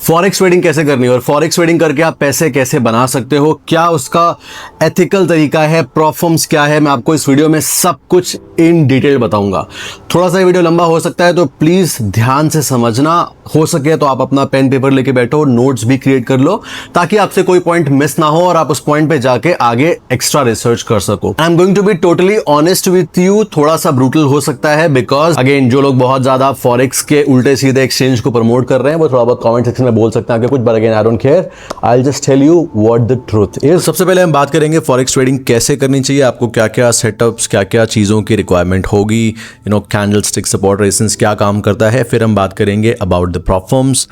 Forex trading कैसे करनी है और फॉरेक्स ट्रेडिंग करके आप पैसे कैसे बना सकते हो, क्या उसका एथिकल तरीका है, प्रॉफर्म्स क्या है, मैं आपको इस वीडियो में सब कुछ इन डिटेल बताऊंगा। थोड़ा सा वीडियो लंबा हो सकता है तो प्लीज ध्यान से समझना। हो सके तो आप अपना पेन पेपर लेके बैठो, नोट्स भी क्रिएट कर लो ताकि आपसे कोई पॉइंट मिस ना हो और आप उस पॉइंट पे जाके आगे एक्स्ट्रा रिसर्च कर सको। I am going to be totally honest with you. थोड़ा सा ब्रूटल हो सकता है बिकॉज अगेन जो लोग बहुत ज्यादा फॉरेक्स के उल्टे सीधे एक्सचेंज को प्रमोट कर रहे हैं वो थोड़ा बहुत कमेंट सेक्शन में बोल सकते हैं कुछ, but again I don't care, I will just tell you what the truth is. सबसे पहले हम बात करेंगे फॉरेक्स ट्रेडिंग कैसे करनी चाहिए, आपको क्या क्या सेटअप्स, क्या क्या चीजों की रिक्वायरमेंट होगी, कैंडलस्टिक, सपोर्ट, रेजिस्टेंस क्या काम करता है। फिर हम बात करेंगे अबाउट द प्रॉफर्म्स,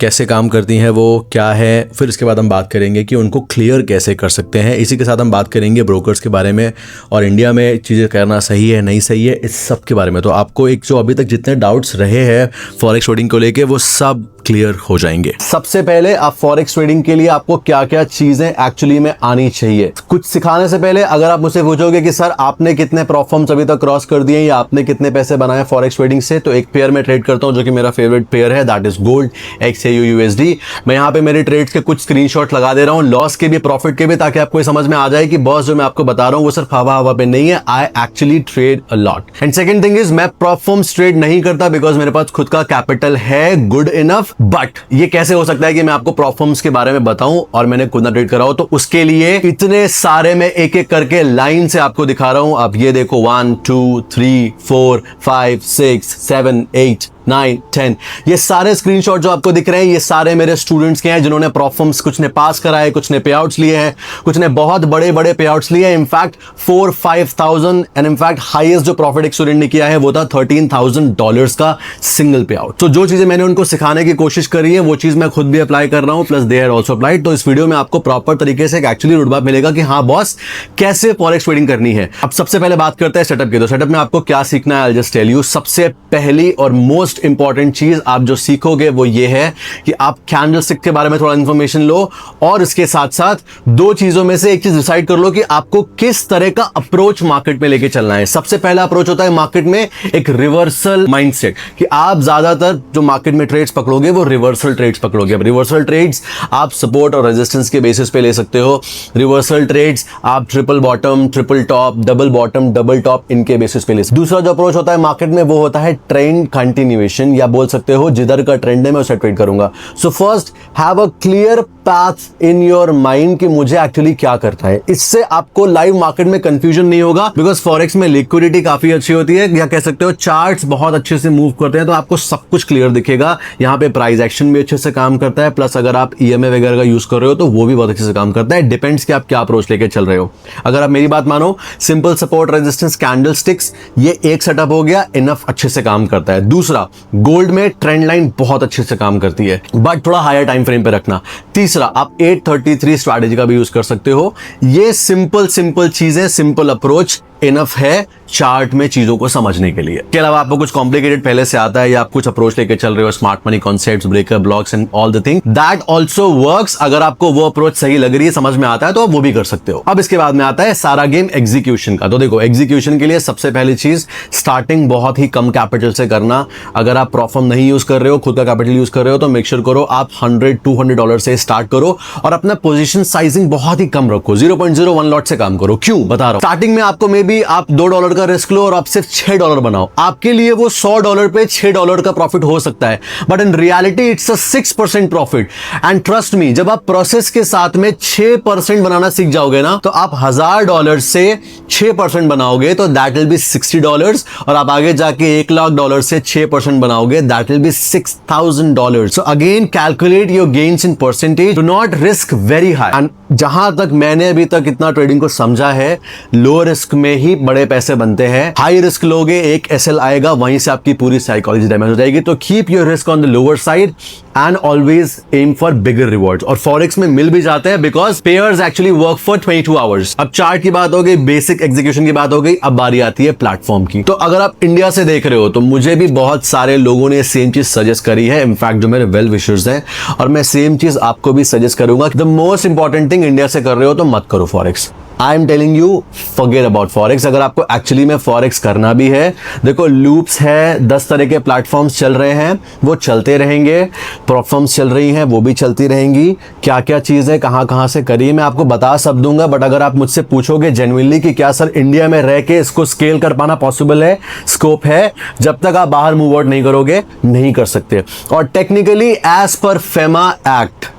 कैसे काम करती हैं वो, क्या है। फिर इसके बाद हम बात करेंगे कि उनको क्लियर कैसे कर सकते हैं। इसी के साथ हम बात करेंगे ब्रोकर्स के बारे में और इंडिया में चीज़ें करना सही है नहीं सही है, इस सब के बारे में। तो आपको एक जो अभी तक जितने डाउट्स रहे हैं फॉरेक्स ट्रेडिंग को लेके वो सब क्लियर हो जाएंगे। सबसे पहले आप फॉरेक्स ट्रेडिंग के लिए आपको क्या क्या चीजें एक्चुअली में आनी चाहिए। कुछ सिखाने से पहले अगर आप मुझसे पूछोगे कि सर आपने कितने प्रॉफर्म्स अभी तक क्रॉस कर दिए या आपने कितने पैसे बनाए फॉरेक्स ट्रेडिंग से, तो एक पेयर में ट्रेड करता हूं जो कि मेरा फेवरेट पेयर है, दैट इज गोल्ड XAUUSD। मैं यहाँ पे मेरे ट्रेड्स के कुछ स्क्रीनशॉट लगा दे रहा हूँ, लॉस के भी प्रॉफिट के भी, ताकि आपको समझ में आ जाए कि बॉस जो मैं आपको बता रहा हूँ वो सिर्फ हवा हवा पे नहीं है, I actually trade a lot. And second thing is मैं प्रॉफर्म्स ट्रेड नहीं करता बिकॉज मेरे पास खुद का कैपिटल है गुड इनफ। बट ये कैसे हो सकता है कि मैं आपको प्रॉफर्म्स के बारे में बताऊं और मैंने खुद ना ट्रेड करा हो, तो उसके लिए इतने सारे मैं एक एक करके लाइन से आपको दिखा रहा हूं। आप ये देखो 1 2 3 4 5 6 7 8 9 10, ये सारे स्क्रीनशॉट जो आपको दिख रहे हैं ये सारे मेरे स्टूडेंट्स के हैं जिन्होंने प्रॉफर्म्स, कुछ ने पास कराए, कुछ ने पे आउट्स लिए हैं, कुछ ने बहुत बड़े बड़े पे आउट्स लिए हैं, इनफैक्ट 4-5,000। एंड इनफैक्ट हाईएस्ट जो प्रॉफिट एक स्टूडेंट ने किया है वो था $13,000 का सिंगल पे आउट। तो जो चीजें मैंने उनको सिखाने की कोशिश करी है वो चीज मैं खुद भी अप्लाई कर रहा हूं, plus they had also applied. तो इस वीडियो में आपको प्रॉपर तरीके से एक्चुअली रोडमैप मिलेगा कि हाँ बॉस कैसे फॉरेक्स ट्रेडिंग करनी है। अब सबसे पहले बात करते हैं सेटअप की। तो सेटअप में आपको क्या सीखना है, I will just tell you. सबसे पहली और मोस्ट इंपॉर्टेंट चीज आप जो सीखोगे वो ये है कि आप कैंडलस्टिक के बारे में थोड़ा इंफॉर्मेशन लो और इसके साथ साथ दो चीजों में से एक चीज डिसाइड कर लो कि आपको किस तरह का अप्रोच मार्केट में लेके चलना है। सबसे पहला अप्रोच होता है मार्केट में एक रिवर्सल माइंडसेट, कि आप ज्यादातर जो मार्केट में ट्रेड्स पकड़ोगे वो रिवर्सल ट्रेड्स पकड़ोगे। अब रिवर्सल ट्रेड्स आप सपोर्ट और रेजिस्टेंस के बेसिस पे ले सकते हो। रिवर्सल ट्रेड्स आप triple bottom, triple top, double bottom, double top, इनके बेसिस पे ले सकते हो। दूसरा जो अप्रोच होता है मार्केट में वो होता है ट्रेंड कंटिन्यूएशन, या बोल सकते हो जिधर का ट्रेंड है मैं उसे ट्रेड करूंगा। So first have a clear path in your mind कि मुझे एक्चुअली क्या करना है। इससे आपको लाइव मार्केट में कंफ्यूजन नहीं होगा बिकॉज फॉरेक्स में लिक्विडिटी काफी अच्छी होती है, या कह सकते हो चार्ट्स बहुत अच्छे से मूव करते हैं, तो आपको सब कुछ क्लियर दिखेगा। यहाँ पे प्राइस एक्शन भी अच्छे से काम करता है, प्लस अगर आप EMA वगैरह का यूज कर रहे हो तो वो भी बहुत अच्छे से काम करता है। डिपेंड्स कि आप क्या अप्रोच लेके चल रहे हो। अगर आप मेरी बात मानो, सिंपल सपोर्ट, रेजिस्टेंस, कैंडलस्टिक्स, ये एक सेटअप हो गया, इनफ अच्छे से काम करता है। दूसरा, गोल्ड में ट्रेंड लाइन बहुत अच्छे से काम करती है बट थोड़ा हायर टाइम फ्रेम पे रखना। तीसरा, आप 833 स्ट्रैटेजी का भी यूज कर सकते हो। ये सिंपल चीजें, सिंपल अप्रोच इनफ है चार्ट में चीजों को समझने के लिए। इसके अलावा आपको कुछ कॉम्प्लिकेटेड पहले से आता है या आप कुछ अप्रोच लेके चल रहे हो, smart money concepts, breaker blocks and all the thing, that also works. अगर आपको वो अप्रोच सही लग रही है, समझ में आता है, तो आप वो भी कर सकते हो। अब इसके बाद में आता है सारा गेम एग्जीक्यूशन का। तो देखो, एग्जीक्यूशन के लिए सबसे पहली चीज, स्टार्टिंग बहुत ही कम कैपिटल से करना। अगर आप प्रॉफर्म नहीं यूज कर रहे हो, खुद का कैपिटल यूज कर रहे हो, तो मेक श्योर करो आप $100-200 से स्टार्ट करो और अपना पोजीशन साइजिंग बहुत ही कम रखो। 0.01 लॉट से काम करो। क्यों बता रहा हूं, स्टार्टिंग में आपको मे बी आप $2 का रिस्क लो और आप सिर्फ $6 बनाओ, आपके लिए वो $100 पे $6 का प्रॉफिट हो सकता है, but in reality it's a 6% profit. And trust me, जब आप प्रोसेस के साथ में 6% बनाना सीख जाओगे ना, तो आप $1,000 से 6% बनाओगे तो दैट विल बी $60, और आप आगे जाके $1,00,000 से 6% बनाओगे, that will be $6,000। So again calculate your gains in percentage, do not risk very high. And जहां तक मैंने अभी तक इतना ट्रेडिंग को समझा है, लो रिस्क में ही बड़े पैसे बनते हैं। हाई रिस्क लोगे, एक SL आएगा, वहीं से आपकी पूरी साइकोलॉजी डैमेज हो जाएगी। तो keep your risk on the lower side and always aim for bigger rewards. और फॉरेक्स में मिल भी जाते हैं because pairs actually work for 22 hours. अब चार्ट की बात हो गई, बेसिक एग्जीक्यूशन की बात हो गई, अब बारी आती है प्लेटफॉर्म की। तो अगर आप इंडिया से देख रहे हो तो मुझे भी बहुत सारे लोगों ने सेम चीज सजेस्ट करी है, इनफैक्ट जो मेरे वेल विशर्स हैं, और मैं सेम चीज आपको भी सजेस्ट करूंगा। The most important thing, India से कर रहे हो तो मत करो forex. I am telling you forget about forex. अगर आपको एक्चुअली में फॉरेक्स करना भी है, देखो लूप्स है, 10 तरह के प्लेटफॉर्म्स चल रहे हैं, वो चलते रहेंगे, प्लेटफॉर्म्स चल रही हैं वो भी चलती रहेंगी। क्या क्या चीज़ है, कहाँ कहाँ से करिए, मैं आपको बता सब दूंगा। बट अगर आप मुझसे पूछोगे जेन्युइनली कि क्या सर इंडिया में रह के इसको स्केल कर पाना पॉसिबल है, स्कोप है, जब तक आप बाहर मूव आउट नहीं करोगे नहीं कर सकते। और technically as per FEMA act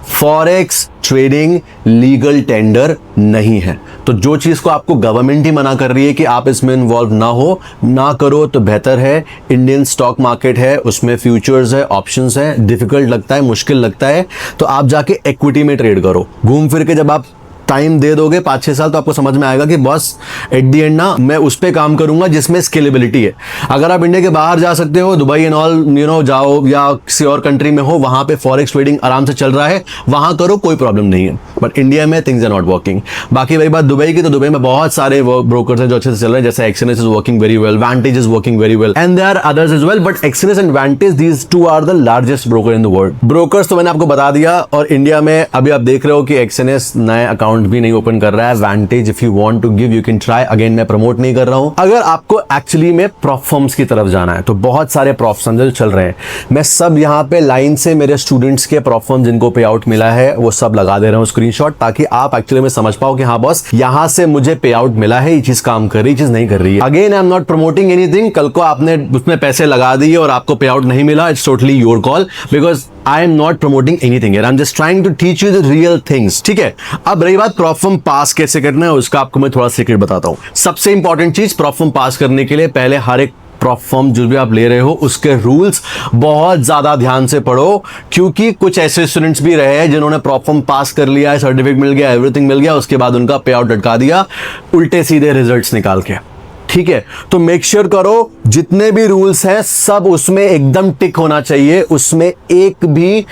forex trading legal tender नहीं है। तो जो चीज को आपको गवर्नमेंट ही मना कर रही है कि आप इसमें इन्वॉल्व ना करो तो बेहतर है। इंडियन स्टॉक मार्केट है, उसमें फ्यूचर्स है, ऑप्शंस है, डिफिकल्ट लगता है, मुश्किल लगता है, तो आप जाके इक्विटी में ट्रेड करो। घूम फिर के जब आप टाइम दे दोगे 5-6 साल तो आपको समझ में आएगा कि बॉस एट दी एंड ना मैं उस पे काम करूंगा जिसमें स्केलेबिलिटी है। अगर आप इंडिया के बाहर जा सकते हो, दुबई एंड ऑल जाओ, या किसी और कंट्री में हो, वहां पे फॉरेक्स ट्रेडिंग आराम से चल रहा है, वहां करो, कोई प्रॉब्लम नहीं है। बट इंडिया में थिंग्स आर नॉट वर्किंग। बाकी वही बात दुबई की, तो दुबई में बहुत सारे ब्रोकर्स हैं जो अच्छे से चल रहे हैं, जैसे Exness is working very well, Vantage is working very well, and there are others as well, but Exness and Vantage these two are the largest broker in the world. Brokers तो मैंने आपको बता दिया। और इंडिया में अभी आप देख रहे हो कि एक्सएनएस नए अकाउंट भी नहीं ओपन कर रहा है। Vantage if you want to give you can try। Again मैं प्रमोट नहीं कर रहा हूं। अगर आपको एक्चुअली में प्रॉप फर्म्स की तरफ जाना है तो बहुत सारे प्रॉप फर्म्स चल रहे हैं। मैं सब यहां पे लाइन से मेरे स्टूडेंट्स के प्रॉप फर्म जिनको पे आउट मिला है वो सब लगा दे रहा हूं स्क्रीनशॉट, ताकि आप एक्चुअली में समझ पाओ कि हाँ बॉस यहां से मुझे पे आउट मिला है, ये चीज काम कर रही, चीज नहीं कर रही है। Again I am not promoting anything. कल को आपने उसमें पैसे लगा दिए और आपको पे आउट नहीं मिला, it's totally your call, because I am not promoting anything here. I'm just trying to teach you the real things. ठीक है। अब रही बात प्रॉप फर्म पास कैसे करना है, उसका आपको मैं थोड़ा सीक्रेट बताता हूँ। सबसे इंपॉर्टेंट चीज, प्रॉप फर्म पास करने के लिए पहले हर एक प्रॉप फर्म जो भी आप ले रहे हो उसके रूल्स बहुत ज्यादा ध्यान से पढ़ो, क्योंकि कुछ ऐसे स्टूडेंट्स भी रहे हैं जिन्होंने प्रॉप फर्म पास कर लिया है, सर्टिफिकेट मिल गया, एवरीथिंग मिल गया, उसके बाद उनका पे आउट लटका दिया उल्टे सीधे रिजल्ट्स निकाल के। ठीक है, तो मेक श्योर करो जितने भी रूल्स हैं सब उसमें एकदम टिक होना चाहिए, उसमें एक भी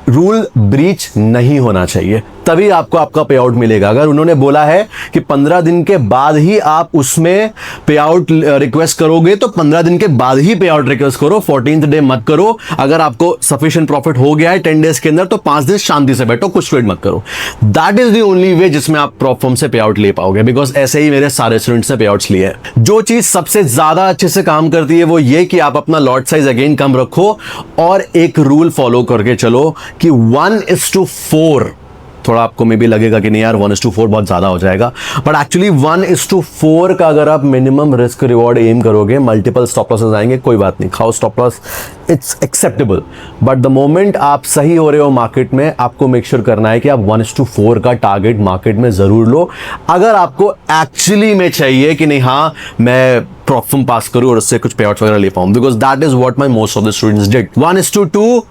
रूल ब्रीच नहीं होना चाहिए, तभी आपको आपका पे आउट मिलेगा। अगर उन्होंने बोला है कि 15 दिन के बाद ही आप उसमें पे आउट रिक्वेस्ट करोगे तो 15 दिन के बाद ही पे आउट रिक्वेस्ट करो, 14th डे मत करो। अगर आपको सफिशिएंट प्रॉफिट हो गया है 10 डेज के अंदर तो 5 दिन शांति से बैठो, कुछ ट्रेड मत करो। That is the only way जिसमें आप प्रॉप फर्म से पे आउट ले पाओगे, बिकॉज ऐसे ही मेरे सारे स्टूडेंट्स ने पे आउट्स लिए हैं। जो चीज सबसे ज्यादा अच्छे से काम करती है वो ये कि आप अपना लॉट साइज अगेन कम रखो और एक रूल फॉलो करके चलो कि 1:4। थोड़ा आपको में भी लगेगा कि नहीं यार 1:4 बहुत ज़्यादा हो जाएगा, बट एक्चुअली 1:4 का अगर आप मिनिमम रिस्क रिवॉर्ड एम करोगे, मल्टीपल स्टॉप लॉसेस आएंगे, कोई बात नहीं, खाओ stop loss, it's acceptable. But the moment आप सही हो रहे हो मार्केट में, आपको मेक श्योर करना है कि आप 1:4 का टारगेट मार्केट में ज़रूर लो, अगर आपको एक्चुअली में चाहिए कि नहीं हाँ मैं प्रॉप फर्म पास करूँ और उससे कुछ पे आउट वगैरह ले पाऊँ, because that is what my most of the students did. 1:2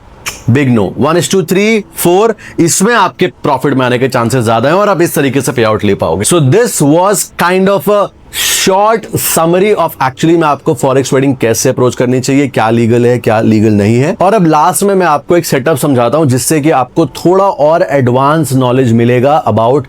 big no, 1:3, 4 इसमें आपके प्रॉफिट में आने के चांसेस ज्यादा हैं और आप इस तरीके से पे आउट ले पाओगे। सो this was kind of a short summary of actually मैं आपको फॉरेक्स ट्रेडिंग कैसे अप्रोच करनी चाहिए, क्या लीगल है क्या लीगल नहीं है। और अब लास्ट में मैं आपको एक सेटअप समझाता हूं जिससे कि आपको थोड़ा और एडवांस नॉलेज मिलेगा अबाउट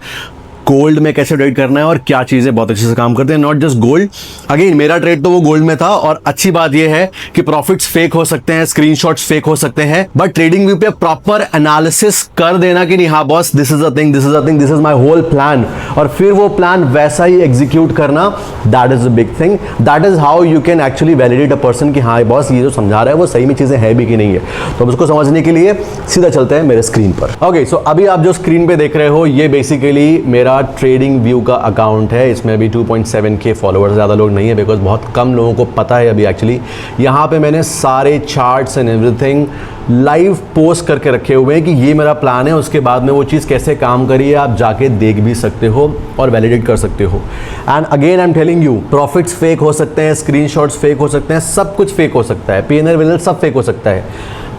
गोल्ड में कैसे ट्रेड करना है और क्या चीजें बहुत अच्छे से काम करते हैं। नॉट जस्ट गोल्ड, अगेन मेरा ट्रेड तो वो गोल्ड में था, और अच्छी बात यह है कि प्रॉफिट्स फेक हो सकते हैं, स्क्रीनशॉट्स फेक हो सकते हैं, बट ट्रेडिंग व्यू पे प्रॉपर एनालिसिस कर देना कि नहीं हाँ boss this is a thing, this is a thing, this is my whole plan, और फिर वो प्लान वैसा ही एग्जीक्यूट करना, that is a big thing. That is how you can actually validate a person कि हाँ बॉस ये जो समझा रहा है वो सही में चीजें है भी कि नहीं है। तो उसको समझने के लिए सीधा चलते हैं मेरे स्क्रीन पर। ओके, सो अभी आप जो स्क्रीन पे देख रहे हो ये बेसिकली मेरा ट्रेडिंग व्यू का अकाउंट है। इसमें अभी 2.7K फॉलोअर्स, ज़्यादा लोग नहीं है बिकॉज बहुत कम लोगों को पता है अभी एक्चुअली। यहाँ पे मैंने सारे charts and everything live post करके रखे हुए हैं कि ये मेरा प्लान है, उसके बाद में वो चीज़ कैसे काम करी है आप जाके देख भी सकते हो और वैलिडेट कर सकते हो। And again I am telling you, profits fake हो सकते हैं, स्क्रीनशॉट्स फेक हो सकते हैं, सब कुछ फेक हो सकता है, पीएनआर विनर सब फेक हो सकता है,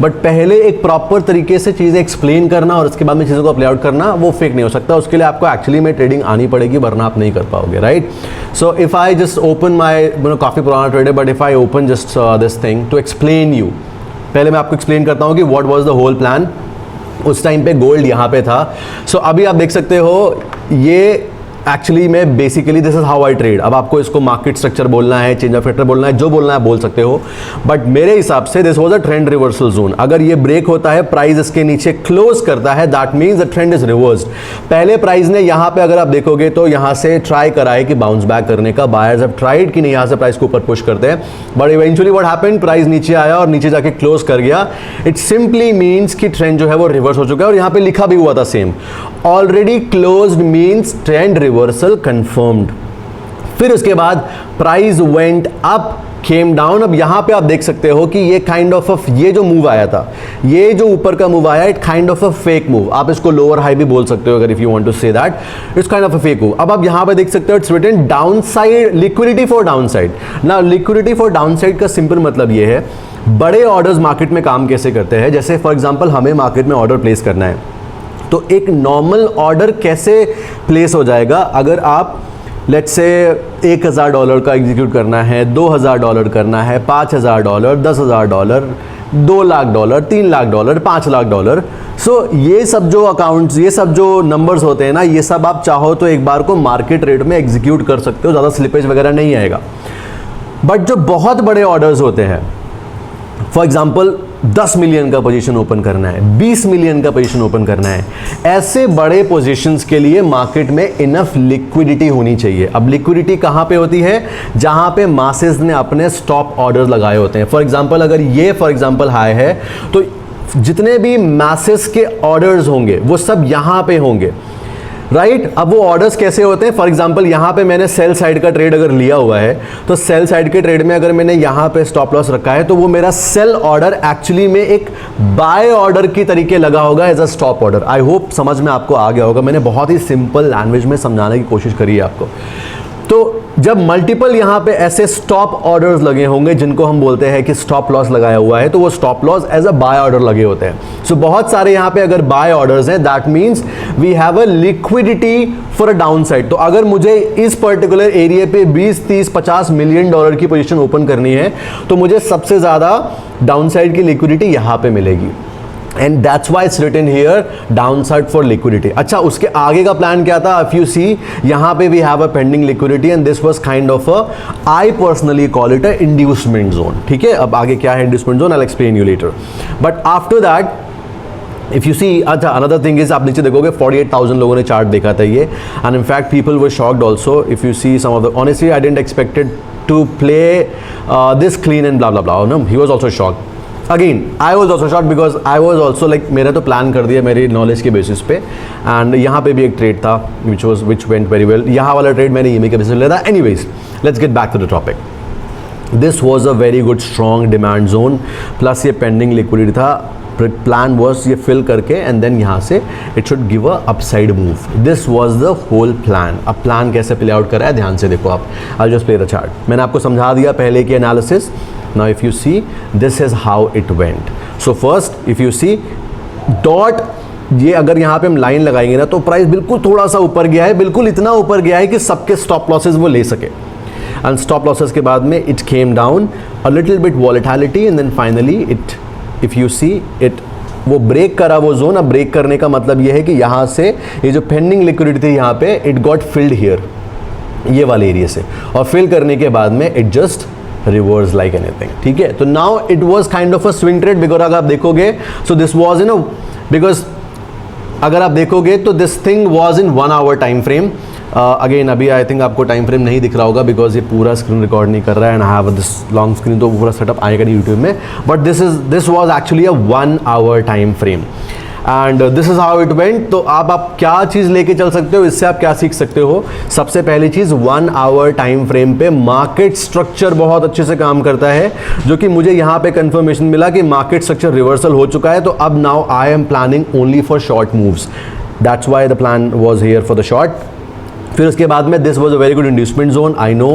बट पहले एक प्रॉपर तरीके से चीज़ें एक्सप्लेन करना और उसके बाद में चीज़ों को अप्लाई आउट करना वो फेक नहीं हो सकता। उसके लिए आपको एक्चुअली में ट्रेडिंग आनी पड़ेगी, वरना आप नहीं कर पाओगे, right. So if I just open my काफ़ी पुराना ट्रेड है, but if I open just this thing to explain you, पहले मैं आपको एक्सप्लेन करता हूँ कि what was the whole plan. उस टाइम पे गोल्ड यहाँ पे था। सो अभी आप देख सकते हो ये एक्चुअली मैं basically this is how I trade. अब आपको इसको मार्केट स्ट्रक्चर बोलना है, चेंज ऑफ फैक्टर बोलना है, जो बोलना है बोल सकते हो, बट मेरे हिसाब से this was a trend reversal zone. अगर ये ब्रेक होता है, प्राइस इसके नीचे क्लोज करता है, that means the trend is reversed. पहले प्राइस ने यहां पे अगर आप देखोगे तो यहां से ट्राई करा है कि बाउंस बैक करने का, बायर्स हैव ट्राइड कि नहीं यहां से प्राइस को ऊपर पुश करते हैं, but eventually what happened, price नीचे आया और नीचे जाके क्लोज कर गया। इट सिंपली मींस कि ट्रेंड जो है वो रिवर्स हो चुका है, और यहां पे लिखा भी हुआ था same, already closed means trend reversal confirmed. फिर उसके बाद price went up, came down. अब यहां पे आप देख सकते हो कि ये काइंड ऑफ ये जो मूव आया था, ये जो ऊपर का मूव आया, it kind of a fake move. आप इसको लोअर हाई भी बोल सकते हो अगर if you want to say that, it's kind of a fake move. अब आप यहां पे देख सकते हो it's written down side, liquidity for down side. ना लिक्विडिटी फॉर डाउन साइड का सिंपल मतलब ये है, बड़े ऑर्डर्स मार्केट में काम कैसे करते हैं। जैसे फॉर एग्जाम्पल हमें मार्केट में ऑर्डर प्लेस करना है, तो एक नॉर्मल ऑर्डर कैसे प्लेस हो जाएगा, अगर आप लेट्स से $1000 का एग्जीक्यूट करना है, $2000 करना है, $5000, $10,000, $2,00,000, $3,00,000, $5,00,000। सो ये सब जो अकाउंट्स, ये सब जो नंबर्स होते हैं ना, ये सब आप चाहो तो एक बार को मार्केट रेट में एग्जीक्यूट कर सकते हो, ज़्यादा स्लिपेज वगैरह नहीं आएगा। बट जो बहुत बड़े ऑर्डर्स होते हैं, फॉर एग्जाम्पल 10 मिलियन का पोजीशन ओपन करना है, 20 मिलियन का पोजीशन ओपन करना है, ऐसे बड़े पोजीशंस के लिए मार्केट में इनफ लिक्विडिटी होनी चाहिए। अब लिक्विडिटी कहां पे होती है, जहां पे मासेस ने अपने स्टॉप ऑर्डर्स लगाए होते हैं। फॉर एग्जांपल अगर ये फॉर एग्जांपल हाई है, तो जितने भी मासेस के ऑर्डर्स होंगे वो सब यहां पे होंगे, राइट। अब वो ऑर्डर्स कैसे होते हैं, फॉर एग्जांपल यहां पे मैंने सेल साइड का ट्रेड अगर लिया हुआ है, तो सेल साइड के ट्रेड में अगर मैंने यहां पे स्टॉप लॉस रखा है, तो वो मेरा सेल ऑर्डर एक्चुअली में एक बाय ऑर्डर की तरीके लगा होगा as a stop order. I hope समझ में आपको आ गया होगा, मैंने बहुत ही सिंपल लैंग्वेज में समझाने की कोशिश करी है आपको। तो जब मल्टीपल यहां पे ऐसे स्टॉप ऑर्डर्स लगे होंगे, जिनको हम बोलते हैं कि स्टॉप लॉस लगाया हुआ है, तो वो stop loss as a buy order लगे होते हैं। सो बहुत सारे यहां पे अगर बाय ऑर्डर्स हैं, that means we have a liquidity for a down side. तो अगर मुझे इस पर्टिकुलर एरिया पे 20, 30, $50 मिलियन की पोजीशन ओपन करनी है, तो मुझे सबसे ज्यादा डाउन साइड की लिक्विडिटी यहां पे मिलेगी, and that's why it's written here down side for liquidity. अच्छा, उसके आगे का प्लान क्या था, इफ यू सी यहां पे we have a pending liquidity and this was kind of a, I personally call it a inducement zone. ठीक है, अब आगे क्या है inducement zone, I will explain you later. But after that if you see, अच्छा another thing is, आप नीचे देखोगे 48,000 लोगों ने चार्ट देखा था ये, and in fact people were shocked also. If you see some of the, honestly I didn't expected to play this clean and blah blah blah, no, he was also shocked. Again I was also short because I was also like, मेरा तो plan कर दिया मेरी knowledge के basis पे, and यहाँ पे भी एक ट्रेड था विच वेंट वेरी वेल। यहाँ वाला ट्रेड मैंने ईएमए के बेसिस पे लिया था। Anyways, let's get back to the topic. This was a very good strong demand zone, plus ये पेंडिंग लिक्विडिटी था। प्लान वॉज ये फिल करके एंड देन यहाँ से it should give a upside move. This was the whole plan. अब plan कैसे play out कर रहा है ध्यान से देखो आप। I just play the chart, मैंने आपको समझा दिया पहले की analysis. Now if you see, this is how it went. So first, if you see dot, ये अगर यहाँ पे हम लाइन लगाएंगे ना, तो प्राइस बिल्कुल थोड़ा सा ऊपर गया है, बिल्कुल इतना ऊपर गया है कि सबके स्टॉप लॉसेस वो ले सके। एंड स्टॉप लॉसेस के बाद में it came down a little bit volatility and then finally it, if you see it, वो ब्रेक करा वो जोन। अब ब्रेक करने का मतलब ये है कि यहाँ से ये जो पेंडिंग लिक्विडिटी थी यहाँ पे, इट गॉट फिल्ड हियर, ये वाले एरिया से, और फिल करने के बाद में it just reverse like anything. ठीक है, तो now it was kind of a swing trade, because अगर आप देखोगे so this was in a, because अगर आप देखोगे तो this thing was in 1 hour time frame. Again अभी आई थिंक आपको टाइम फ्रेम नहीं दिख रहा होगा बिकॉज ये पूरा स्क्रीन रिकॉर्ड नहीं कर रहा है, and I have this long screen, तो पूरा सेटअप आएगा नहीं यूट्यूब में। But this was actually a 1 hour time frame and this is how it went. तो आप क्या चीज़ लेके चल सकते हो, इससे आप क्या सीख सकते हो। सबसे पहली चीज़, 1 आवर टाइम फ्रेम पे मार्केट स्ट्रक्चर बहुत अच्छे से काम करता है, जो कि मुझे यहाँ पे कंफर्मेशन मिला कि मार्केट स्ट्रक्चर रिवर्सल हो चुका है। तो अब now I am planning only for short moves, that's why the plan was here for the short. फिर उसके बाद में this was a very good inducement zone. I know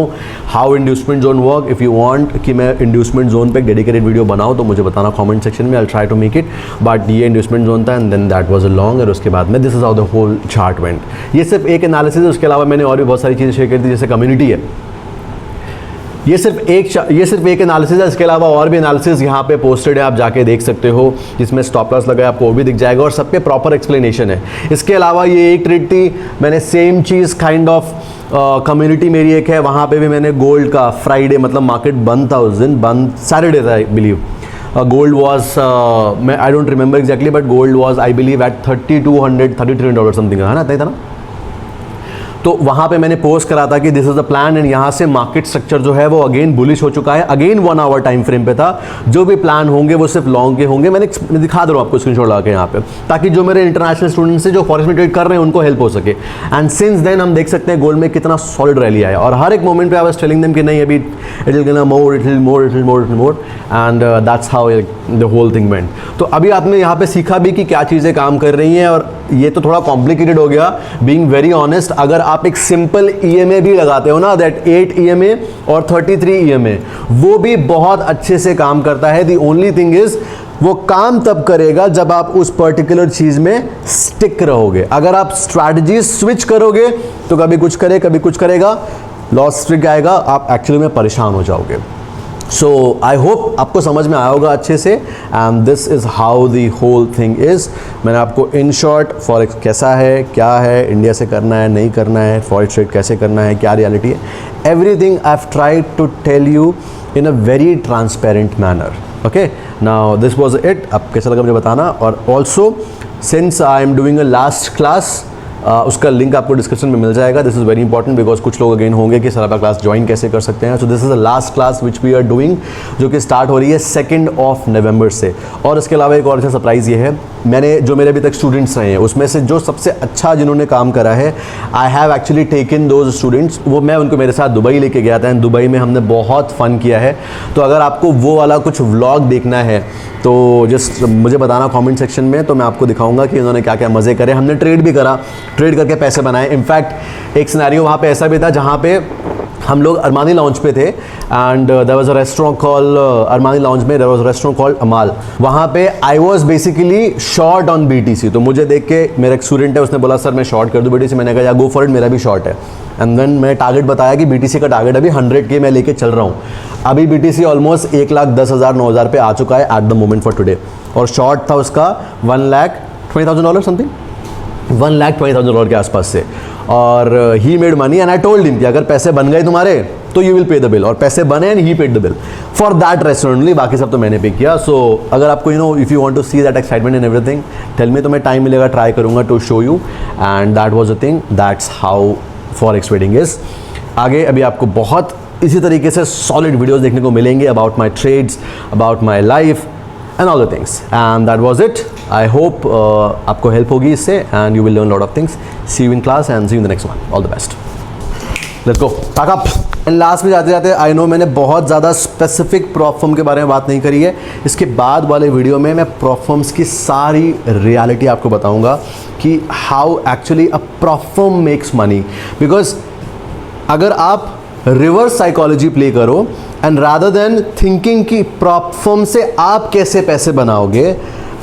how inducement zone work. If you want कि मैं inducement zone पे dedicated video बनाऊँ तो मुझे बताना कमेंट सेक्शन में, I will try to make it. But ये इंड्यूसमेंट जोन था and then that was a long, और उसके बाद में this is how the whole chart went. ये सिर्फ एक एनालिसिस है, उसके अलावा मैंने और भी बहुत सारी चीज़ें शेयर कर दी, जैसे कम्युनिटी है। ये सिर्फ एक एनालिसिस है, इसके अलावा और भी एनालिसिस यहाँ पे पोस्टेड है, आप जाके देख सकते हो, जिसमें स्टॉप लॉस लगा है आपको वो भी दिख जाएगा और सब पे प्रॉपर एक्सप्लेनेशन है। इसके अलावा ये एक ट्रेड थी, मैंने same cheese kind of community मेरी एक है, वहाँ पे भी मैंने गोल्ड का फ्राइडे मतलब मार्केट बंद था उस दिन, बंद सैटरडे था आई बिलीव, गोल्ड वॉज मैं I don't remember exactly but gold was I believe at $3200 something, है ना, नहीं था ना। तो वहाँ पे मैंने पोस्ट करा था कि this is the plan and यहाँ से मार्केट स्ट्रक्चर जो है वो अगेन बुलिश हो चुका है, अगेन 1 आवर टाइम फ्रेम पे था, जो भी प्लान होंगे वो सिर्फ लॉन्ग के होंगे। मैं दिखा दे रहा हूँ आपको स्क्रीनशॉट लगा के यहाँ पे, ताकि जो मेरे इंटरनेशनल स्टूडेंट्स हैं जो फॉरेक्स में ट्रेड कर रहे हैं उनको हेल्प हो सके। एंड सिंस देन हम देख सकते हैं गोल्ड में कितना सॉलिड रैली आया और हर एक मोमेंट पे आई वाज टेलिंग देम कि नहीं अभी it will gonna more, it will more, it will more, it will more, and that's how the whole thing went. तो अभी आपने यहाँ पे सीखा भी कि क्या चीज़ें काम कर रही हैं, और ये तो थोड़ा कॉम्प्लिकेटेड हो गया बीइंग वेरी ऑनेस्ट। अगर आप एक सिंपल EMA भी लगाते हो ना, दैट 8 EMA और 33 EMA, वो भी बहुत अच्छे से काम करता है। दी ओनली थिंग इज वो काम तब करेगा जब आप उस पर्टिकुलर चीज में स्टिक रहोगे। अगर आप स्ट्रैटेजी स्विच करोगे तो कभी कुछ करे कभी कुछ करेगा, लॉस स्ट्रिक आएगा, आप एक्चुअली में परेशान हो जाओगे। सो आई होप आपको समझ में आया होगा अच्छे से, and this is how the whole thing is. मैंने आपको इन शॉर्ट फॉरेक्स कैसा है, क्या है, इंडिया से करना है नहीं करना है, फॉरेक्स ट्रेड कैसे करना है, क्या रियलिटी है, everything I have tried to tell you in a very transparent manner. Okay, now this was it. अब कैसा लगा मुझे बताना, और also since I am doing a last class, उसका लिंक आपको डिस्क्रिप्शन में मिल जाएगा। This is very important because कुछ लोग अगेन होंगे कि सर आप क्लास ज्वाइन कैसे कर सकते हैं। So this is the last class which we are doing, जो कि स्टार्ट हो रही है 2 नवंबर से। और इसके अलावा एक और अच्छा सरप्राइज़ ये है, मैंने जो मेरे अभी तक स्टूडेंट्स रहे हैं उसमें से जो सबसे अच्छा जिन्होंने काम करा है, I have actually taken those students, वो मैं उनको मेरे साथ दुबई लेके गया था एंड दुबई में हमने बहुत फ़न किया है। तो अगर आपको वो वाला कुछ व्लॉग देखना है तो जस्ट मुझे बताना कमेंट सेक्शन में, तो मैं आपको दिखाऊंगा कि उन्होंने क्या क्या मज़े करे। हमने ट्रेड भी करा, ट्रेड करके पैसे बनाए। इनफैक्ट एक सिनेरियो वहाँ पे ऐसा भी था जहाँ पे हम लोग अरमानी लाउंज पे थे and there was a restaurant called Armani lounge में there was a restaurant called Amal. वहाँ पे I was basically short on BTC। तो मुझे देख के मेरा एक स्टूडेंट है, उसने बोला सर मैं शॉर्ट कर दूँ BTC। मैंने कहा या गो फॉर इट, मेरा भी शॉर्ट है। एंड देन मैं टारगेट बताया कि BTC का टारगेट अभी 100K मैं लेके चल रहा हूँ। अभी BTC ऑलमोस्ट 1,10,000 9,000 पे आ चुका है at the moment for today, और शॉर्ट था उसका $1,20,000 समथिंग, $1,20,000 के आसपास से। और he made money and I told him कि अगर पैसे बन गए तुम्हारे तो you will pay the bill, और पैसे बने and he paid the bill for that restaurant only, बाकी सब तो मैंने पे किया। सो अगर आपको you know if you want to see that excitement and everything, tell me, तो मैं टाइम मिलेगा ट्राई करूँगा to show you, and that was the thing, that's how forex trading is. आगे अभी आपको बहुत इसी तरीके से सॉलिड वीडियोज़ देखने को मिलेंगे about my trades, about my life and all the things, and that was it. I hope आपको हेल्प होगी इससे and you will learn a lot of things. See you in class and see you in the next one. All the best. Let's go. Pack up. And last में जाते जाते I know मैंने बहुत ज़्यादा specific prop firm के बारे में बात नहीं करी है। इसके बाद वाले वीडियो में मैं प्रॉप फर्म्स की सारी रियलिटी आपको बताऊंगा कि how actually a prop firm makes money. Because अगर आप रिवर्स साइकोलॉजी प्ले करो एंड रादर देन थिंकिंग कि प्रॉप फर्म से आप कैसे पैसे बनाओगे,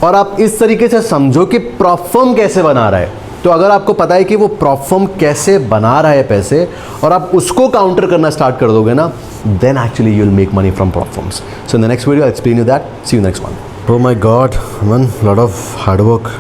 और आप इस तरीके से समझो कि प्रॉप फर्म कैसे बना रहा है, तो अगर आपको पता है कि वो प्रॉप फर्म कैसे बना रहा है पैसे, और आप उसको काउंटर करना स्टार्ट कर दोगे ना, then actually you will make money from prop firms. So in the next video I explain you that. See you next one. Oh my God, man, lot of hard work.